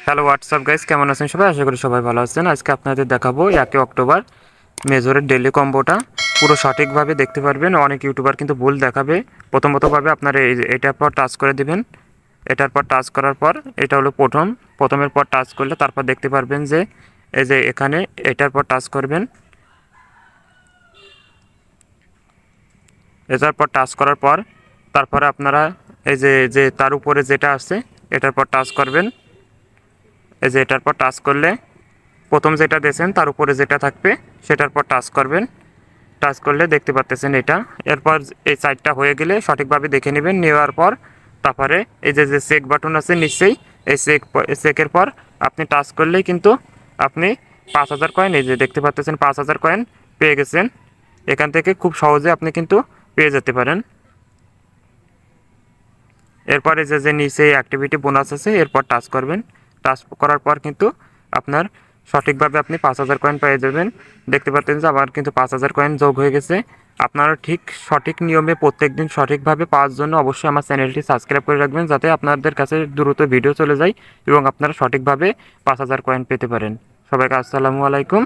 Hello WhatsApp guys, কেমন আছেন সবাই? আশা করি সবাই ভালো আছেন। আজকে আপনাদের দেখাবো 1 অক্টোবর মেজরের ডেইলি কম্বোটা পুরো সঠিকভাবে দেখতে পারবেন। অনেক ইউটিউবার কিন্তু ভুল দেখাবে। প্রথমতভাবে আপনারা এটার পর টাচ করে দিবেন। এটার পর টাচ করার পর এটা হলো প্রথমের পর টাচ করলে তারপর দেখতে পারবেন যে এই যে এখানে এটার পর টাচ করবেন। এটার পর টাচ করার পর তারপরে আপনারা এই যে যে তার উপরে যেটা আছে এটার পর টাচ করবেন। এই যে এটার পর টাচ করলে প্রথম যেটা দিয়েছেন তার উপরে যেটা থাকবে সেটার পর টাচ করবেন। টাচ করলে দেখতে পাচ্ছেন এটা। এরপর এই সাইডটা হয়ে গেলে সঠিকভাবে দেখে নেবেন। নেওয়ার পর তারপরে এই যে যে চেক বাটন আছে নিশ্চয়ই এই চেকের পর আপনি টাচ করলেই কিন্তু আপনি 5,000 কয়েন, এই যে দেখতে পাচ্ছেন 5,000 কয়েন পেয়ে গেছেন। এখান থেকে খুব সহজে আপনি কিন্তু পেয়ে যেতে পারেন। এরপর এই যে যে নিচে অ্যাক্টিভিটি বোনাস আছে এরপর টাচ করবেন। টাচ করার পর কিন্তু আপনার সঠিকভাবে আপনি 5,000 কয়েন পেয়ে যাবেন। দেখতে পাচ্ছেন যে আবার কিন্তু 5,000 কয়েন যোগ হয়ে গেছে। আপনারা ঠিক সঠিক নিয়মে প্রত্যেকদিন সঠিকভাবে পাওয়ার জন্য অবশ্যই আমার চ্যানেলটি সাবস্ক্রাইব করে রাখবেন, যাতে আপনাদের কাছে দ্রুত ভিডিও চলে যায় এবং আপনারা সঠিকভাবে 5,000 কয়েন পেতে পারেন। সবাইকে আসসালামু আলাইকুম।